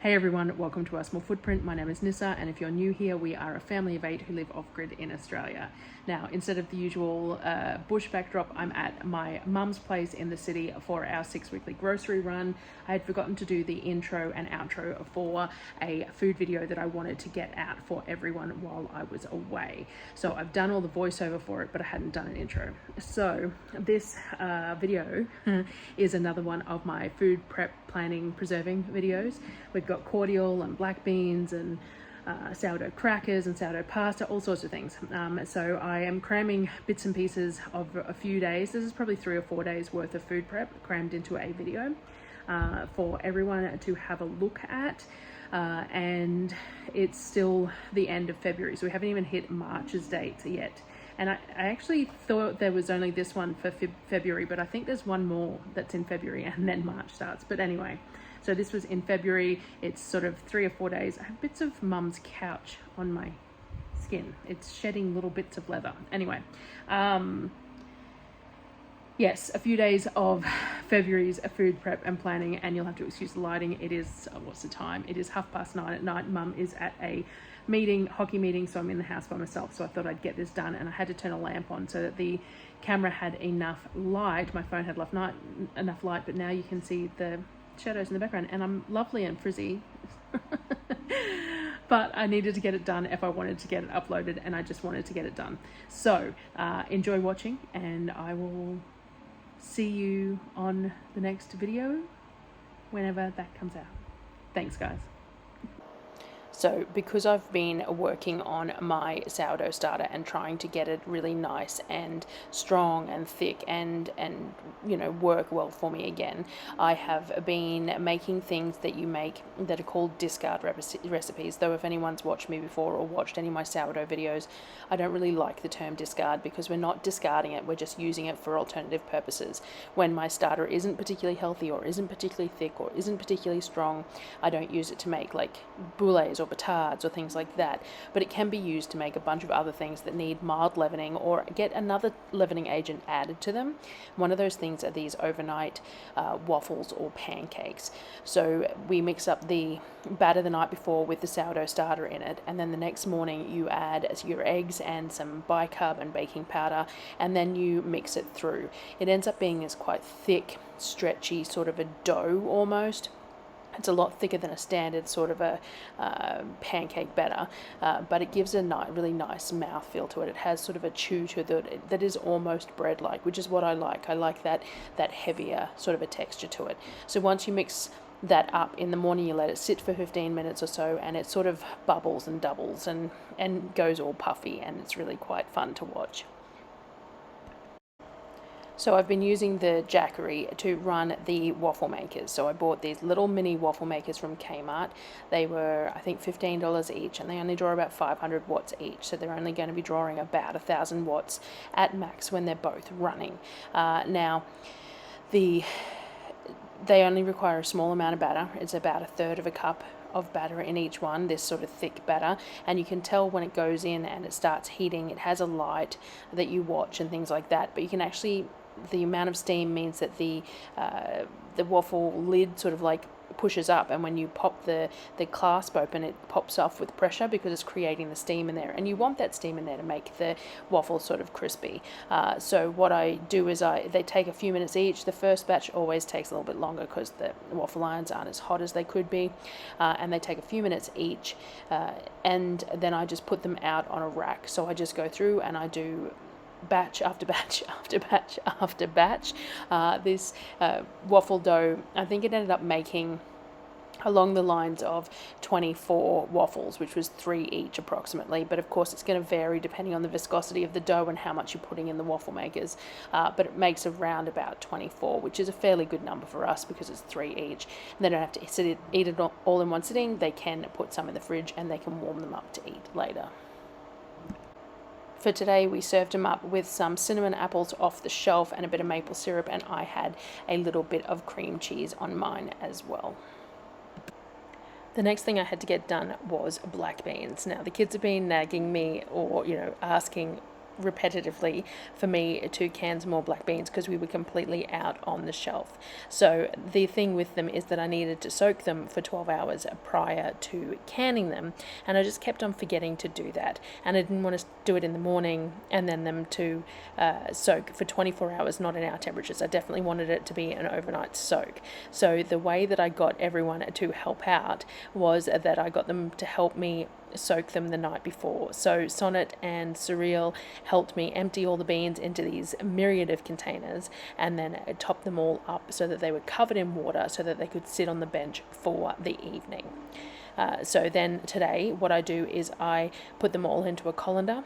Hey everyone, welcome to our small footprint. My name is Nyssa, and if you're new here, we are a family of 8 who live off-grid in Australia. Now, instead of the usual bush backdrop, I'm at my mum's place in the city for our 6-weekly grocery run. I had forgotten to do the intro and outro for a food video that I wanted to get out for everyone while I was away. So I've done all the voiceover for it, but I hadn't done an intro. So this video is another one of my food prep planning preserving videos. We've got cordial and black beans and sourdough crackers and sourdough pasta, all sorts of things. So I am cramming bits and pieces of a few days. This is probably 3 or 4 days worth of food prep crammed into a video for everyone to have a look at. And it's still the end of February, so we haven't even hit March's date yet. And I actually thought there was only this one for February, but I think there's one more that's in February and then March starts. But anyway, so this was in February. It's sort of 3 or 4 days. I have bits of mum's couch on my skin. It's shedding little bits of leather. Anyway, yes, a few days of February's food prep and planning, and you'll have to excuse the lighting. It is, what's the time? It is 9:30 at night. Mum is at a hockey meeting, so I'm in the house by myself. So I thought I'd get this done, and I had to turn a lamp on so that the camera had enough light. My phone had enough light, but now you can see the shadows in the background, and I'm lovely and frizzy. But I needed to get it done if I wanted to get it uploaded, and I just wanted to get it done. So enjoy watching, and I will see you on the next video whenever that comes out. Thanks, guys. So because I've been working on my sourdough starter and trying to get it really nice and strong and thick and you know, work well for me again, I have been making things that you make that are called discard recipes. Though if anyone's watched me before or watched any of my sourdough videos, I don't really like the term discard because we're not discarding it, we're just using it for alternative purposes. When my starter isn't particularly healthy or isn't particularly thick or isn't particularly strong, I don't use it to make like boules or batards or things like that, but it can be used to make a bunch of other things that need mild leavening or get another leavening agent added to them. One of those things are these overnight waffles or pancakes. So we mix up the batter the night before with the sourdough starter in it, and then the next morning you add your eggs and some bicarb and baking powder, and then you mix it through. It ends up being this quite thick, stretchy sort of a dough almost. It's a lot thicker than a standard sort of a pancake batter, but it gives a really nice mouthfeel to it. It has sort of a chew to it that is almost bread-like, which is what I like. I like that heavier sort of a texture to it. So once you mix that up in the morning, you let it sit for 15 minutes or so, and it sort of bubbles and doubles and goes all puffy, and it's really quite fun to watch. So I've been using the Jackery to run the waffle makers. So I bought these little mini waffle makers from Kmart. They were, I think, $15 each, and they only draw about 500 watts each. So they're only going to be drawing about 1,000 watts at max when they're both running. Now, they only require a small amount of batter. It's about 1/3 of a cup of batter in each one, this sort of thick batter, and you can tell when it goes in and it starts heating. It has a light that you watch and things like that, but you can actually, the amount of steam means that the waffle lid sort of like pushes up, and when you pop the clasp open, it pops off with pressure because it's creating the steam in there, and you want that steam in there to make the waffle sort of crispy. So what I do is they take a few minutes each. The first batch always takes a little bit longer because the waffle irons aren't as hot as they could be, and they take a few minutes each, and then I just put them out on a rack. So I just go through and I do batch after batch after batch after batch. This waffle dough, I think it ended up making along the lines of 24 waffles, which was 3 each approximately, but of course it's going to vary depending on the viscosity of the dough and how much you're putting in the waffle makers, but it makes around about 24, which is a fairly good number for us because it's 3 each. And they don't have to eat it all in one sitting. They can put some in the fridge and they can warm them up to eat later. For today, we served them up with some cinnamon apples off the shelf and a bit of maple syrup, and I had a little bit of cream cheese on mine as well. The next thing I had to get done was black beans. Now, the kids have been nagging me or, asking repetitively for me to can some more black beans because we were completely out on the shelf. So the thing with them is that I needed to soak them for 12 hours prior to canning them, and I just kept on forgetting to do that, and I didn't want to do it in the morning and then them to soak for 24 hours, not in our temperatures. I definitely wanted it to be an overnight soak. So the way that I got everyone to help out was that I got them to help me soak them the night before. So Sonnet and Surreal helped me empty all the beans into these myriad of containers and then top them all up so that they were covered in water so that they could sit on the bench for the evening. So then today what I do is I put them all into a colander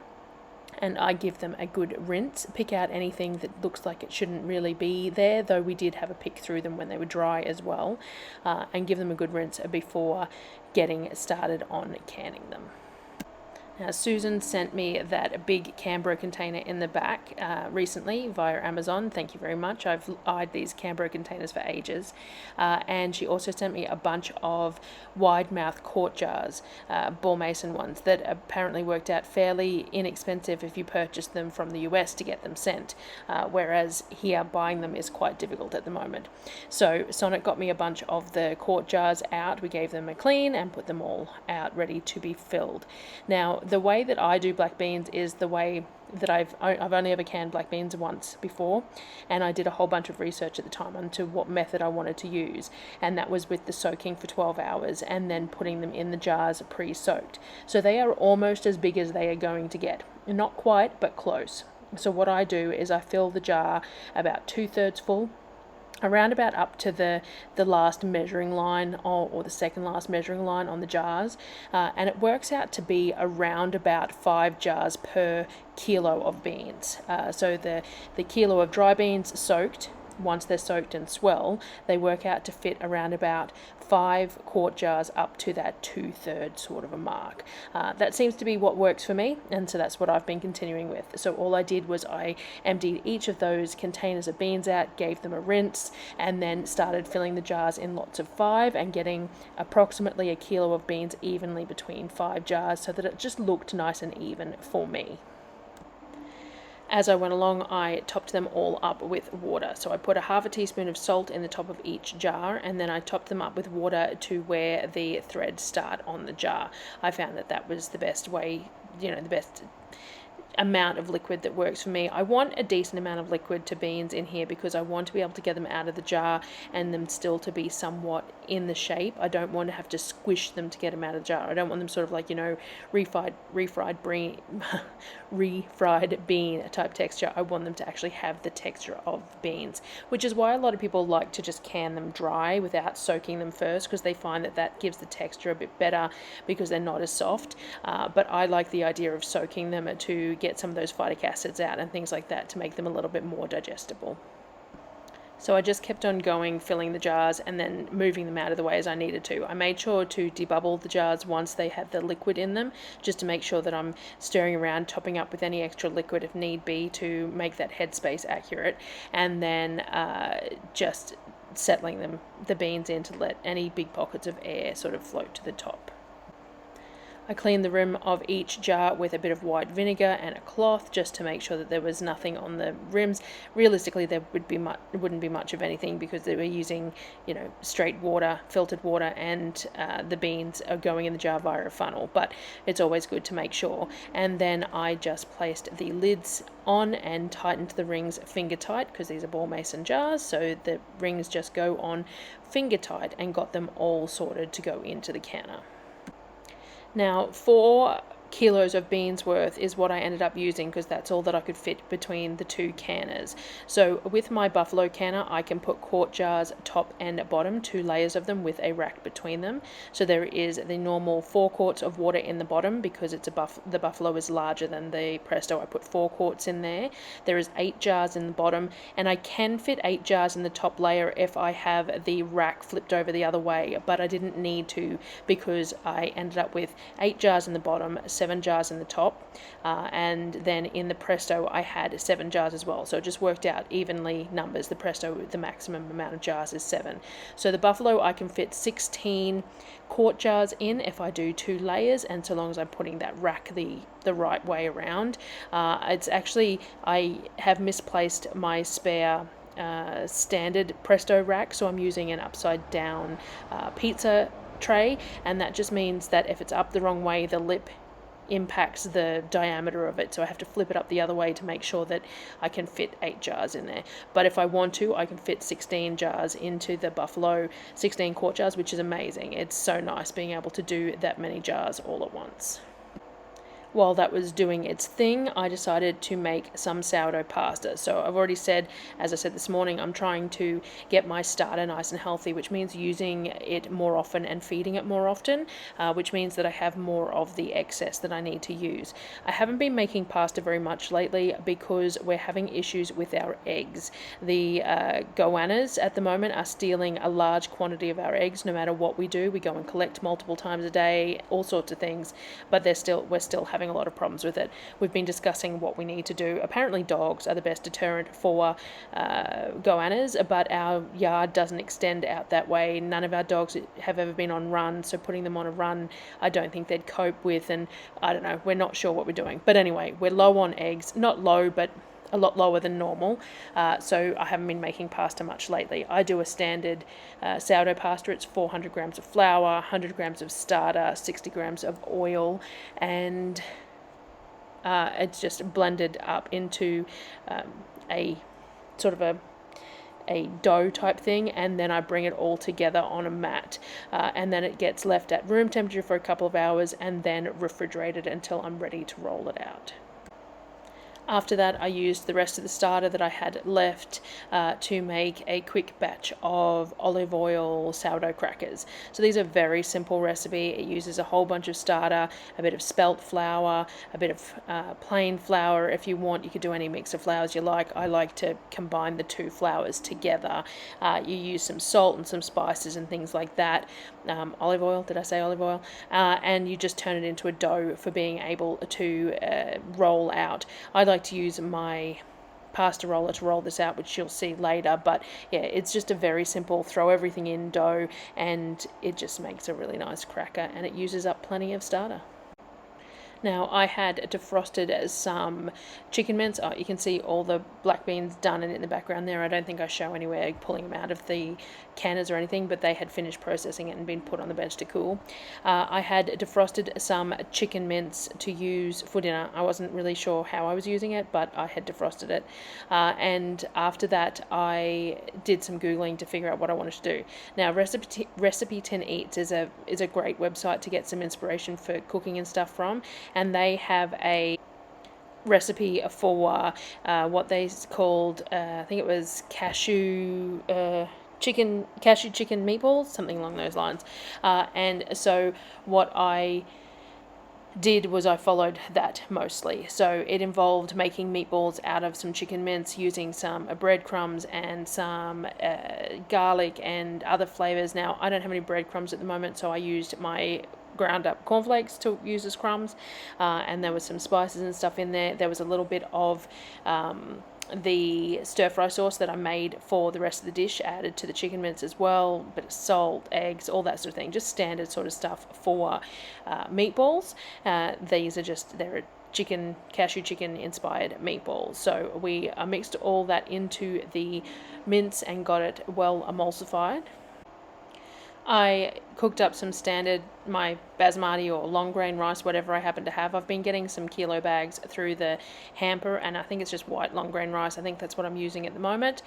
and I give them a good rinse, pick out anything that looks like it shouldn't really be there, though we did have a pick through them when they were dry as well, and give them a good rinse before getting started on canning them. Now, Susan sent me that big Canberra container in the back recently via Amazon. Thank you very much. I've eyed these Canberra containers for ages. And she also sent me a bunch of wide mouth quart jars, ball mason ones, that apparently worked out fairly inexpensive if you purchased them from the US to get them sent, whereas here buying them is quite difficult at the moment. So Sonnet got me a bunch of the quart jars out. We gave them a clean and put them all out ready to be filled. Now, the way that I do black beans is the way that I've only ever canned black beans once before, and I did a whole bunch of research at the time onto what method I wanted to use, and that was with the soaking for 12 hours and then putting them in the jars pre-soaked. So they are almost as big as they are going to get. Not quite, but close. So what I do is I fill the jar about 2/3 full, around about up to the last measuring line or the second last measuring line on the jars, and it works out to be around about 5 jars per kilo of beans. So the kilo of dry beans soaked, once they're soaked and swell, they work out to fit around about 5 quart jars up to that 2/3 sort of a mark. That seems to be what works for me, and so that's what I've been continuing with. So all I did was I emptied each of those containers of beans out, gave them a rinse, and then started filling the jars in lots of 5 and getting approximately a kilo of beans evenly between 5 jars so that it just looked nice and even for me. As I went along, I topped them all up with water. So I put a 1/2 teaspoon of salt in the top of each jar, and then I topped them up with water to where the threads start on the jar. I found that that was the best way, the best amount of liquid that works for me. I want a decent amount of liquid to beans in here because I want to be able to get them out of the jar and them still to be somewhat in the shape. I don't want to have to squish them to get them out of the jar. I don't want them sort of like, refried bean type texture. I want them to actually have the texture of beans, which is why a lot of people like to just can them dry without soaking them first, because they find that that gives the texture a bit better because they're not as soft. But I like the idea of soaking them to get some of those phytic acids out and things like that to make them a little bit more digestible. So I just kept on going, filling the jars and then moving them out of the way as I needed to. I made sure to debubble the jars once they had the liquid in them, just to make sure that I'm stirring around, topping up with any extra liquid if need be to make that headspace accurate, and then just settling the beans in to let any big pockets of air sort of float to the top. I cleaned the rim of each jar with a bit of white vinegar and a cloth just to make sure that there was nothing on the rims. Realistically, there wouldn't be much of anything because they were using, straight water, filtered water, and the beans are going in the jar via a funnel. But it's always good to make sure. And then I just placed the lids on and tightened the rings finger tight because these are ball mason jars, so the rings just go on finger tight, and got them all sorted to go into the canner. Now, 4 kilos of beans worth is what I ended up using because that's all that I could fit between the 2 canners. So with my buffalo canner, I can put quart jars top and bottom, 2 layers of them with a rack between them. So there is the normal 4 quarts of water in the bottom because it's the buffalo is larger than the Presto. I put 4 quarts in there. There is 8 jars in the bottom, and I can fit 8 jars in the top layer if I have the rack flipped over the other way, but I didn't need to because I ended up with 8 jars in the bottom, 7 jars in the top, and then in the Presto I had 7 jars as well, so it just worked out evenly numbers. The Presto, the maximum amount of jars is 7. So the Buffalo I can fit 16 quart jars in if I do 2 layers, and so long as I'm putting that rack the right way around. It's actually, I have misplaced my spare standard Presto rack, so I'm using an upside down pizza tray, and that just means that if it's up the wrong way, the lip impacts the diameter of it, so I have to flip it up the other way to make sure that I can fit 8 jars in there. But if I want to, I can fit 16 jars into the Buffalo, 16 quart jars, which is amazing. It's so nice being able to do that many jars all at once. While that was doing its thing, I decided to make some sourdough pasta. So I've already said, as I said this morning, I'm trying to get my starter nice and healthy, which means using it more often and feeding it more often, which means that I have more of the excess that I need to use. I haven't been making pasta very much lately because we're having issues with our eggs. The goannas at the moment are stealing a large quantity of our eggs. No matter what we do, we go and collect multiple times a day, all sorts of things, but we're still having a lot of problems with it. We've been discussing what we need to do. Apparently dogs are the best deterrent for goannas, but our yard doesn't extend out that way. None of our dogs have ever been on run, so putting them on a run I don't think they'd cope with, and I don't know, we're not sure what we're doing. But anyway, we're low on eggs. Not low, but a lot lower than normal, so I haven't been making pasta much lately. I do a standard sourdough pasta. It's 400 grams of flour, 100 grams of starter, 60 grams of oil, and it's just blended up into a sort of a dough type thing, and then I bring it all together on a mat, and then it gets left at room temperature for a couple of hours and then refrigerated until I'm ready to roll it out. After that, I used the rest of the starter that I had left to make a quick batch of olive oil sourdough crackers. So these are a very simple recipe. It uses a whole bunch of starter, a bit of spelt flour, a bit of plain flour. If you want, you could do any mix of flours you like. I like to combine the 2 flours together. You use some salt and some spices and things like that. Olive oil, did I say olive oil? And you just turn it into a dough for being able to roll out. I like to use my pasta roller to roll this out, which you'll see later, but yeah, it's just a very simple throw everything in dough, and it just makes a really nice cracker, and it uses up plenty of starter. Now, I had defrosted some chicken mince. Oh, you can see all the black beans done in the background there. I don't think I show anywhere pulling them out of the canners or anything, but they had finished processing it and been put on the bench to cool. I had defrosted some chicken mince to use for dinner. I wasn't really sure how I was using it, but I had defrosted it. And after that, I did some Googling to figure out what I wanted to do. Now, Recipe 10 Eats is a great website to get some inspiration for cooking and stuff from, and they have a recipe for what they called, I think it was cashew chicken meatballs, something along those lines. And so what I did was I followed that mostly. So it involved making meatballs out of some chicken mince, using some breadcrumbs and some garlic and other flavors. Now, I don't have any breadcrumbs at the moment, so I used my ground up cornflakes to use as crumbs, and there was some spices and stuff in there. There was a little bit of the stir fry sauce that I made for the rest of the dish added to the chicken mince as well, a bit of salt, eggs, all that sort of thing, just standard sort of stuff for meatballs. These are just, they're cashew chicken inspired meatballs. So we mixed all that into the mince and got it well emulsified. I cooked up some standard, my basmati or long grain rice, whatever I happen to have. I've been getting some kilo bags through the hamper, and I think it's just white long grain rice. I think that's what I'm using at the moment.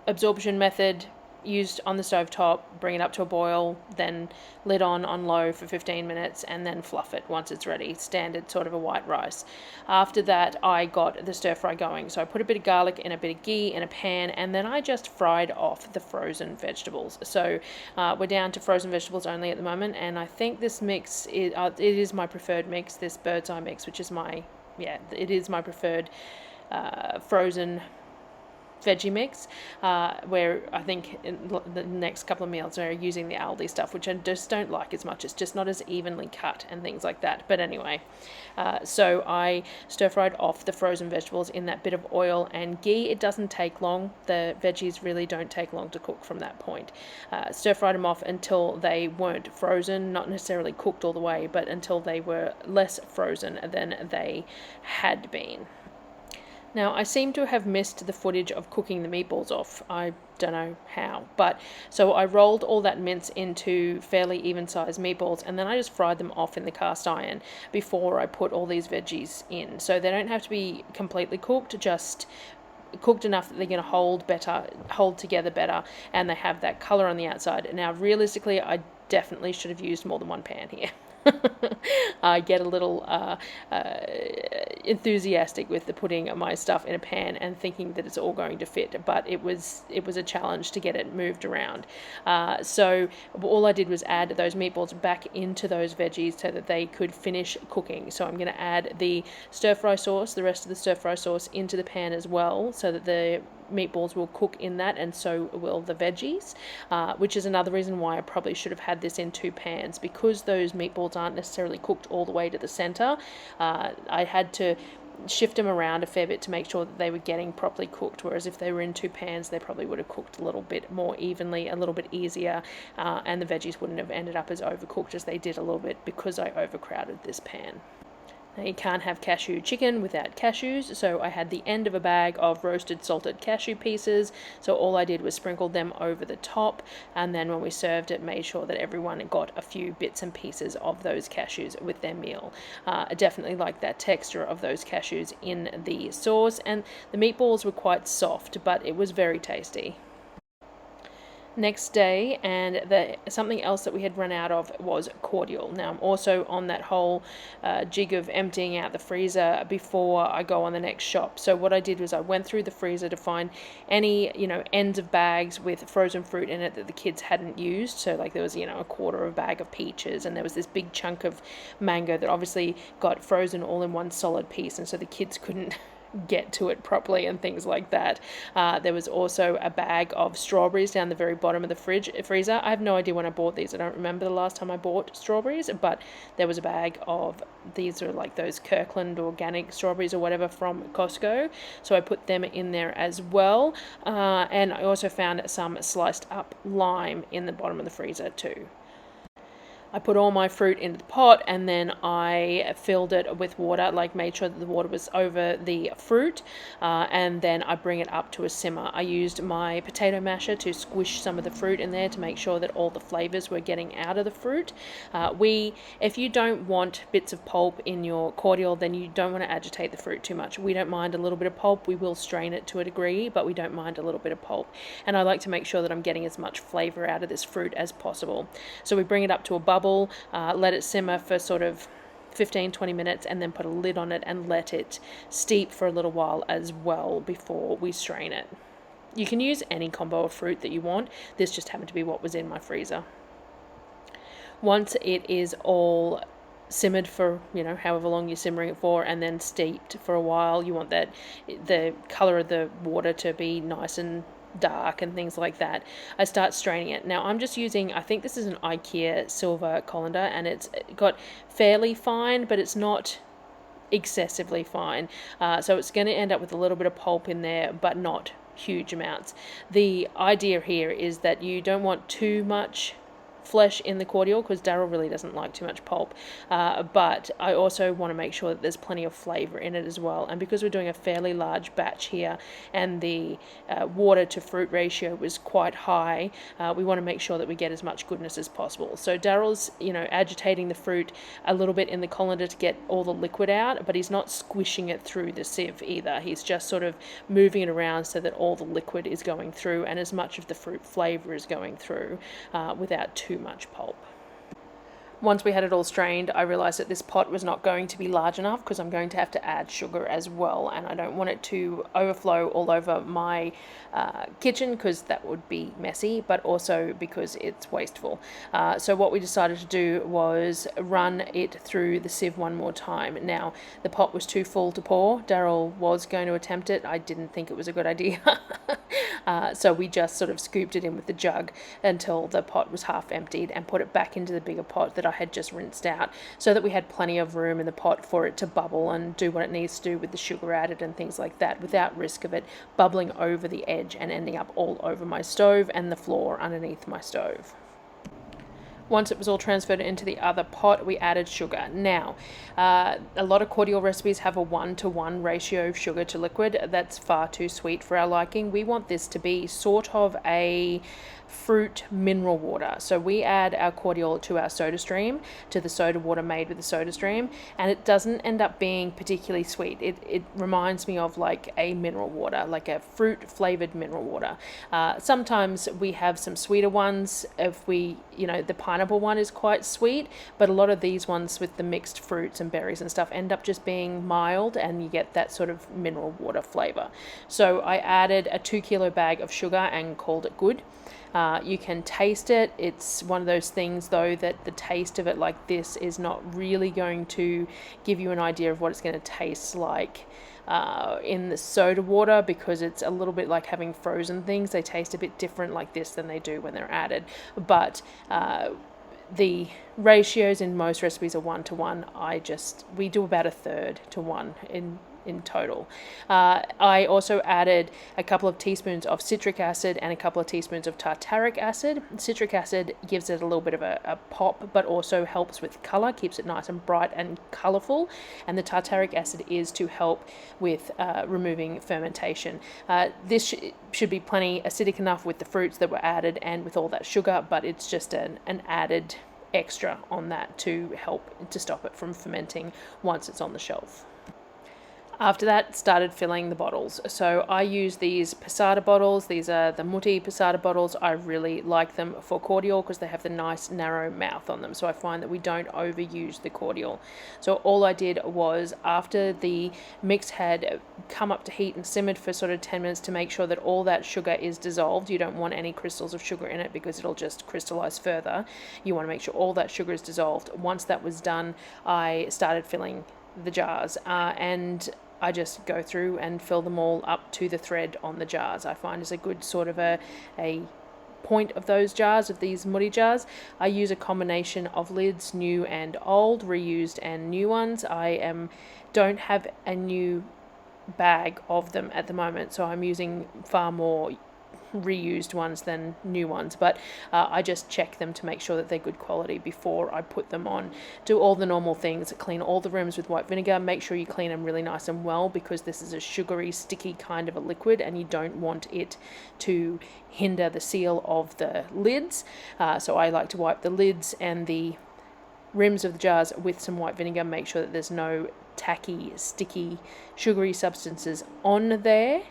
Absorption method, used on the stove top, bring it up to a boil, then lid on low for 15 minutes, and then fluff it once it's ready. Standard sort of a white rice. After that, I got the stir fry going. So I put a bit of garlic and a bit of ghee in a pan, and then I just fried off the frozen vegetables. So we're down to frozen vegetables only at the moment, and I think this mix is it is my preferred mix, this bird's eye mix, which is it is my preferred frozen veggie mix, where I think in the next couple of meals are using the Aldi stuff, which I just don't like as much. It's just not as evenly cut and things like that. But anyway, so I stir fried off the frozen vegetables in that bit of oil and ghee. It doesn't take long. The veggies really don't take long to cook from that point. Stir fried them off until they weren't frozen, not necessarily cooked all the way, but until they were less frozen than they had been. Now, I seem to have missed the footage of cooking the meatballs off. I don't know how, but so I rolled all that mince into fairly even-sized meatballs, and then I just fried them off in the cast iron before I put all these veggies in. So they don't have to be completely cooked, just cooked enough that they're going to hold together better, and they have that color on the outside. Now, realistically, I definitely should have used more than one pan here. I get a little enthusiastic with the putting my stuff in a pan and thinking that it's all going to fit, but it was a challenge to get it moved around. So all I did was add those meatballs back into those veggies so that they could finish cooking. So I'm going to add the stir-fry sauce, the rest of the stir-fry sauce, into the pan as well, so that the meatballs will cook in that, and so will the veggies, which is another reason why I probably should have had this in 2 pans, because those meatballs aren't necessarily cooked all the way to the center. I had to shift them around a fair bit to make sure that they were getting properly cooked, whereas if they were in 2 pans, they probably would have cooked a little bit more evenly, a little bit easier, and the veggies wouldn't have ended up as overcooked as they did a little bit because I overcrowded this pan. Now, you can't have cashew chicken without cashews, so I had the end of a bag of roasted salted cashew pieces, so all I did was sprinkle them over the top, and then when we served it, made sure that everyone got a few bits and pieces of those cashews with their meal. I definitely like that texture of those cashews in the sauce, and the meatballs were quite soft, but it was very tasty. Next day, and something else that we had run out of was cordial. Now, I'm also on that whole jig of emptying out the freezer before I go on the next shop. So what I did was I went through the freezer to find any, ends of bags with frozen fruit in it that the kids hadn't used. So like there was, a quarter of a bag of peaches, and there was this big chunk of mango that obviously got frozen all in one solid piece, and so the kids couldn't get to it properly and things like that. There was also a bag of strawberries down the very bottom of the freezer. I have no idea when I bought these. I don't remember the last time I bought strawberries, but there was a bag of, these are like those Kirkland organic strawberries or whatever from Costco, so I put them in there as well, and I also found some sliced up lime in the bottom of the freezer too. I put all my fruit into the pot, and then I filled it with water, made sure that the water was over the fruit, and then I bring it up to a simmer. I used my potato masher to squish some of the fruit in there to make sure that all the flavors were getting out of the fruit. If you don't want bits of pulp in your cordial, then you don't want to agitate the fruit too much. We don't mind a little bit of pulp. We will strain it to a degree, but we don't mind a little bit of pulp. And I like to make sure that I'm getting as much flavor out of this fruit as possible. So we bring it up to a bubble, let it simmer for sort of 15-20 minutes, and then put a lid on it and let it steep for a little while as well before we strain it. You can use any combo of fruit that you want. This just happened to be what was in my freezer. Once it is all simmered for however long you're simmering it for, and then steeped for a while, you want the color of the water to be nice and dark and things like that. I start straining it. Now I'm just using, I think this is an IKEA silver colander, and it's got fairly fine, but it's not excessively fine. So it's going to end up with a little bit of pulp in there, but not huge amounts. The idea here is that you don't want too much flesh in the cordial, because Darryl really doesn't like too much pulp, but I also want to make sure that there's plenty of flavor in it as well. And because we're doing a fairly large batch here, and the water to fruit ratio was quite high, we want to make sure that we get as much goodness as possible. So Darryl's agitating the fruit a little bit in the colander to get all the liquid out, but he's not squishing it through the sieve either. He's just sort of moving it around so that all the liquid is going through and as much of the fruit flavor is going through without too much pulp. Once we had it all strained, I realized that this pot was not going to be large enough, because I'm going to have to add sugar as well, and I don't want it to overflow all over my kitchen, because that would be messy, but also because it's wasteful. So what we decided to do was run it through the sieve one more time. Now, the pot was too full to pour. Darryl was going to attempt it. I didn't think it was a good idea. So we just sort of scooped it in with the jug until the pot was half emptied and put it back into the bigger pot that I had just rinsed out, so that we had plenty of room in the pot for it to bubble and do what it needs to do with the sugar added and things like that, without risk of it bubbling over the edge and ending up all over my stove and the floor underneath my stove. Once it was all transferred into the other pot, we added sugar. Now, a lot of cordial recipes have a 1-to-1 ratio of sugar to liquid. That's far too sweet for our liking. We want this to be sort of a fruit mineral water. So we add our cordial to our soda stream, to the soda water made with the soda stream, and it doesn't end up being particularly sweet. It reminds me of like a mineral water, like a fruit flavored mineral water. Sometimes we have some sweeter ones. If we, the pineapple one is quite sweet, but a lot of these ones with the mixed fruits and berries and stuff end up just being mild, and you get that sort of mineral water flavor. So I added a 2-kilo bag of sugar and called it good. You can taste it. It's one of those things though that the taste of it like this is not really going to give you an idea of what it's going to taste like in the soda water, because it's a little bit like having frozen things. They taste a bit different like this than they do when they're added. But the ratios in most recipes are 1-to-1. We do about 1/3 to 1 in total. I also added a couple of teaspoons of citric acid and a couple of teaspoons of tartaric acid. Citric acid gives it a little bit of a pop, but also helps with color, keeps it nice and bright and colorful. And the tartaric acid is to help with removing fermentation. This should be plenty acidic enough with the fruits that were added and with all that sugar, but it's just an added extra on that to help to stop it from fermenting once it's on the shelf. After that, started filling the bottles. So I use these passata bottles. These are the Mutti passata bottles. I really like them for cordial because they have the nice narrow mouth on them. So I find that we don't overuse the cordial. So all I did was, after the mix had come up to heat and simmered for sort of 10 minutes to make sure that all that sugar is dissolved. You don't want any crystals of sugar in it because it'll just crystallize further. You want to make sure all that sugar is dissolved. Once that was done, I started filling the jars, and I just go through and fill them all up to the thread on the jars. I find is a good sort of a point of those jars, of these Mutti jars. I use a combination of lids, new and old, reused and new ones. Don't have a new bag of them at the moment, so I'm using far more reused ones than new ones, but I just check them to make sure that they're good quality before I put them on. Do all the normal things, clean all the rims with white vinegar, make sure you clean them really nice and well, because this is a sugary, sticky kind of a liquid and you don't want it to hinder the seal of the lids. So I like to wipe the lids and the rims of the jars with some white vinegar, make sure that there's no tacky, sticky, sugary substances on there.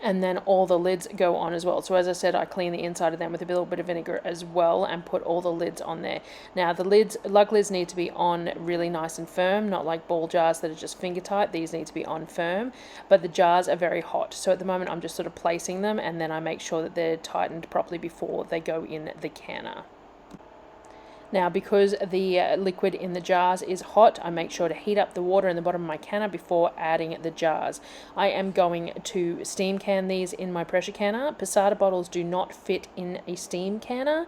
And then all the lids go on as well. So as I said, I clean the inside of them with a little bit of vinegar as well and put all the lids on there. Now the lug lids need to be on really nice and firm, not like ball jars that are just finger tight. These need to be on firm, but the jars are very hot. So at the moment I'm just sort of placing them, and then I make sure that they're tightened properly before they go in the canner. Now, because the liquid in the jars is hot, I make sure to heat up the water in the bottom of my canner before adding the jars. I am going to steam can these in my pressure canner. Passata bottles do not fit in a steam canner.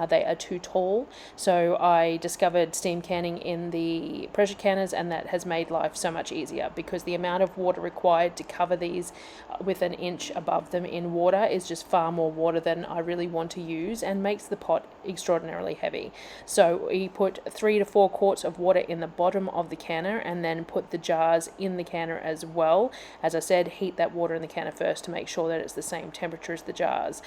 They are too tall. So I discovered steam canning in the pressure canners, and that has made life so much easier, because the amount of water required to cover these with an inch above them in water is just far more water than I really want to use, and makes the pot extraordinarily heavy. So we put 3 to 4 quarts of water in the bottom of the canner, and then put the jars in the canner as well. As I said, heat that water in the canner first to make sure that it's the same temperature as the jars.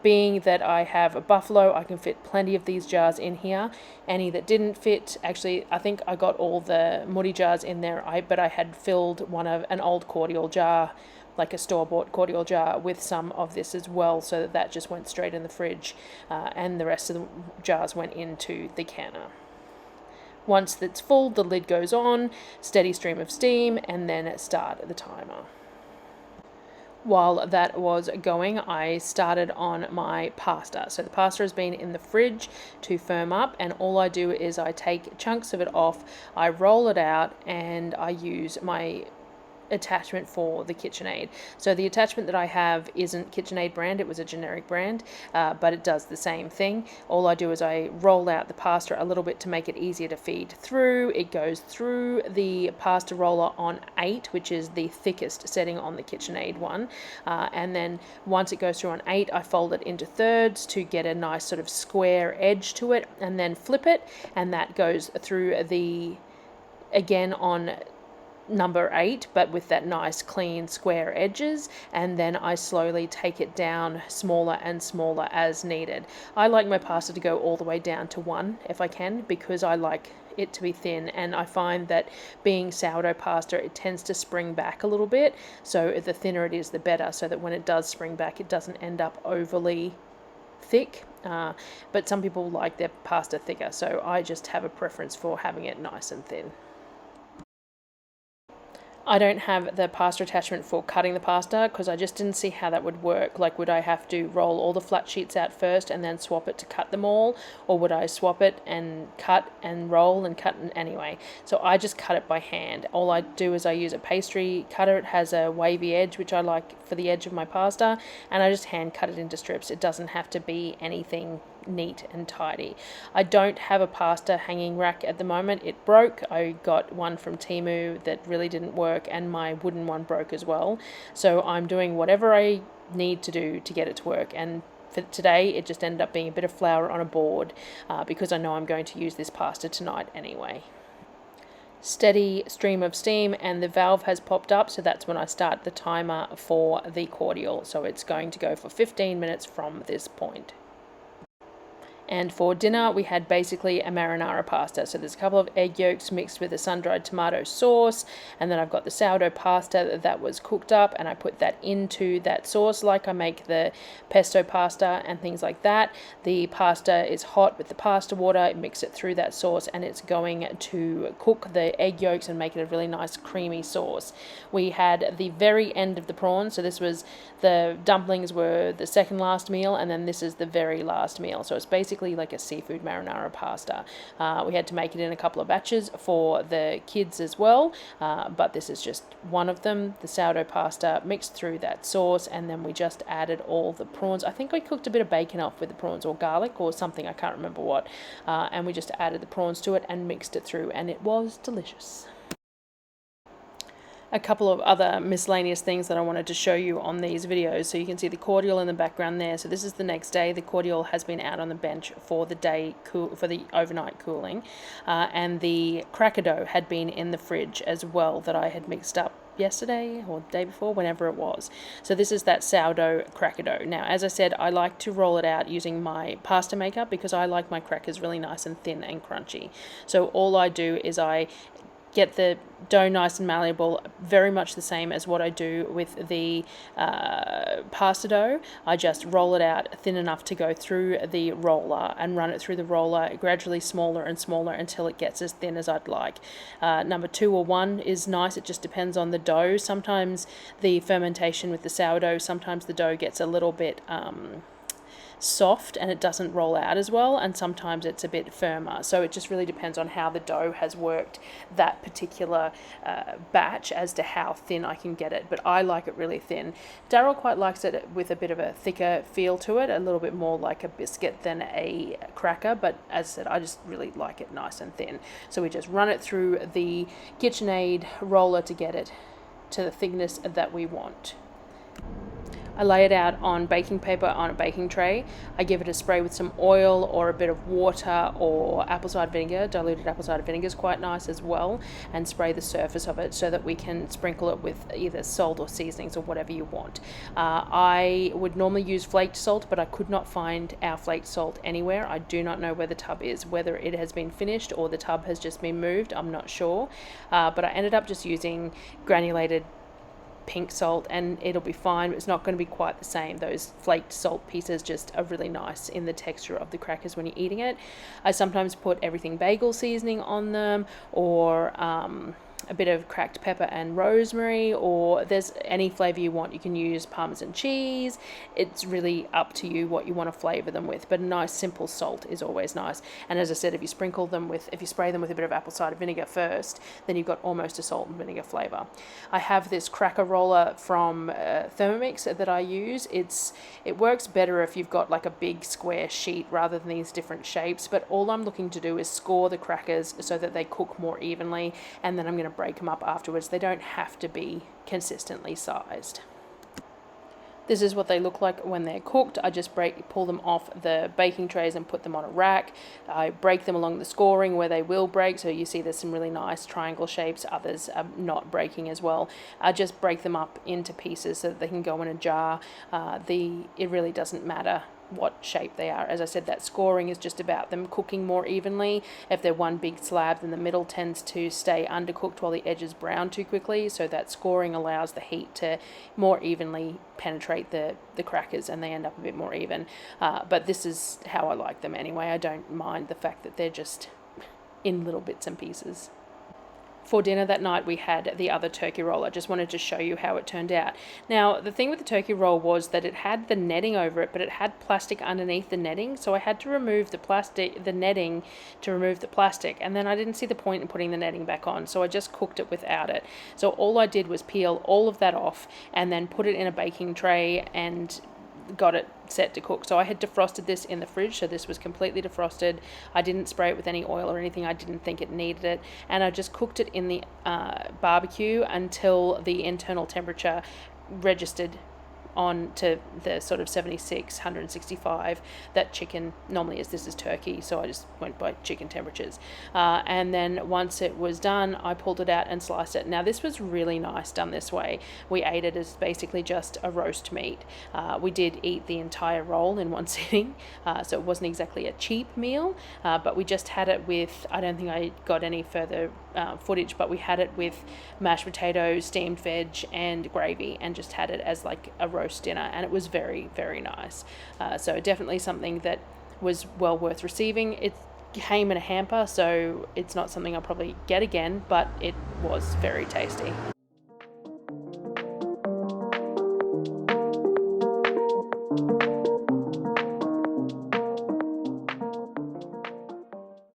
Being that I have a buffalo, I can fit plenty of these jars in here. Any that didn't fit, actually, I think I got all the Mutti jars in there, but I had filled an old cordial jar, like a store-bought cordial jar, with some of this as well, so that just went straight in the fridge, and the rest of the jars went into the canner. Once that's full, the lid goes on, steady stream of steam, and then start the timer. While that was going, I started on my pasta. So the pasta has been in the fridge to firm up, and all I do is I take chunks of it off, I roll it out, and I use my attachment for the KitchenAid. So the attachment that I have isn't KitchenAid brand, it was a generic brand, but it does the same thing. All I do is I roll out the pasta a little bit to make it easier to feed through. It goes through the pasta roller on 8, which is the thickest setting on the KitchenAid one, and then once it goes through on 8, I fold it into thirds to get a nice sort of square edge to it, and then flip it, and that goes through the, again on number 8, but with that nice clean square edges, and then I slowly take it down smaller and smaller as needed. I like my pasta to go all the way down to 1 if I can, because I like it to be thin, and I find that being sourdough pasta, it tends to spring back a little bit, so the thinner it is the better, so that when it does spring back it doesn't end up overly thick. But some people like their pasta thicker, so I just have a preference for having it nice and thin. I don't have the pasta attachment for cutting the pasta because I just didn't see how that would work. Like, would I have to roll all the flat sheets out first and then swap it to cut them all, or would I swap it and cut and roll and cut anyway? So I just cut it by hand. All I do is I use a pastry cutter. It has a wavy edge, which I like for the edge of my pasta, and I just hand cut it into strips. It doesn't have to be anything neat and tidy. I don't have a pasta hanging rack at the moment. It broke. I got one from Temu that really didn't work, and my wooden one broke as well. So I'm doing whatever I need to do to get it to work, and for today it just ended up being a bit of flour on a board because I know I'm going to use this pasta tonight anyway. Steady stream of steam, and the valve has popped up, so that's when I start the timer for the cordial. So it's going to go for 15 minutes from this point. And for dinner, we had basically a marinara pasta. So there's a couple of egg yolks mixed with a sun-dried tomato sauce, and then I've got the sourdough pasta that was cooked up, and I put that into that sauce like I make the pesto pasta and things like that. The pasta is hot with the pasta water, I mix it through that sauce, and it's going to cook the egg yolks and make it a really nice creamy sauce. We had the very end of the prawns, so this was, the dumplings were the second last meal, and then this is the very last meal. So it's basically like a seafood marinara pasta. We had to make it in a couple of batches for the kids as well, but this is just one of them. The sourdough pasta mixed through that sauce, and then we just added all the prawns. I think we cooked a bit of bacon off with the prawns, or garlic or something, I can't remember what, and we just added the prawns to it and mixed it through, and it was delicious. A couple of other miscellaneous things that I wanted to show you on these videos. So you can see the cordial in the background there. So this is the next day. The cordial has been out on the bench for the day, for the overnight cooling, and the cracker dough had been in the fridge as well that I had mixed up yesterday or the day before, whenever it was. So this is that sourdough cracker dough. Now, as I said, I like to roll it out using my pasta maker because I like my crackers really nice and thin and crunchy. So all I do is I get the dough nice and malleable, very much the same as what I do with the pasta dough. I just roll it out thin enough to go through the roller and run it through the roller gradually smaller and smaller until it gets as thin as I'd like. Number 2 or 1 is nice. It just depends on the dough. Sometimes the fermentation with the sourdough, sometimes the dough gets a little bit soft and it doesn't roll out as well, and sometimes it's a bit firmer. So it just really depends on how the dough has worked that particular batch as to how thin I can get it, but I like it really thin. Darryl quite likes it with a bit of a thicker feel to it, a little bit more like a biscuit than a cracker, but as I said, I just really like it nice and thin. So we just run it through the KitchenAid roller to get it to the thickness that we want. I lay it out on baking paper on a baking tray. I give it a spray with some oil or a bit of water or apple cider vinegar. Diluted apple cider vinegar is quite nice as well, and spray the surface of it so that we can sprinkle it with either salt or seasonings or whatever you want. I would normally use flaked salt, but I could not find our flaked salt anywhere. I do not know where the tub is, whether it has been finished or the tub has just been moved. I'm not sure, but I ended up just using granulated pink salt, and it'll be fine, but it's not going to be quite the same. Those flaked salt pieces just are really nice in the texture of the crackers when you're eating it. I sometimes put everything bagel seasoning on them, or a bit of cracked pepper and rosemary, or there's any flavor you want. You can use Parmesan cheese. It's really up to you what you want to flavor them with, but a nice simple salt is always nice. And as I said, if you spray them with a bit of apple cider vinegar first, then you've got almost a salt and vinegar flavor. I have this cracker roller from Thermomix that I use. It works better if you've got like a big square sheet rather than these different shapes, but all I'm looking to do is score the crackers so that they cook more evenly, and then I'm going to break them up afterwards. They don't have to be consistently sized. This is what they look like when they're cooked. I just pull them off the baking trays and put them on a rack. I break them along the scoring where they will break. So you see there's some really nice triangle shapes. Others are not breaking as well. I just break them up into pieces so that they can go in a jar. It really doesn't matter what shape they are. As I said, that scoring is just about them cooking more evenly. If they're one big slab, then the middle tends to stay undercooked while the edges brown too quickly, so that scoring allows the heat to more evenly penetrate the crackers and they end up a bit more even. But this is how I like them anyway. I don't mind the fact that they're just in little bits and pieces. For dinner that night, we had the other turkey roll. I just wanted to show you how it turned out. Now, the thing with the turkey roll was that it had the netting over it, but it had plastic underneath the netting, so I had to remove the netting to remove the plastic, and then I didn't see the point in putting the netting back on, so I just cooked it without it. So all I did was peel all of that off and then put it in a baking tray and got it set to cook. So I had defrosted this in the fridge, so this was completely defrosted. I didn't spray it with any oil or anything. I didn't think it needed it, and I just cooked it in the barbecue until the internal temperature registered on to the sort of 76, 165 that chicken normally is. This is turkey, so I just went by chicken temperatures. And then once it was done, I pulled it out and sliced it. Now this was really nice done this way. We ate it as basically just a roast meat. We did eat the entire roll in one sitting, so it wasn't exactly a cheap meal, but we just had it with, I don't think I got any further footage, but we had it with mashed potatoes, steamed veg and gravy, and just had it as like a roast dinner, and it was very, very nice. So definitely something that was well worth receiving. It came in a hamper, so it's not something I'll probably get again, but it was very tasty.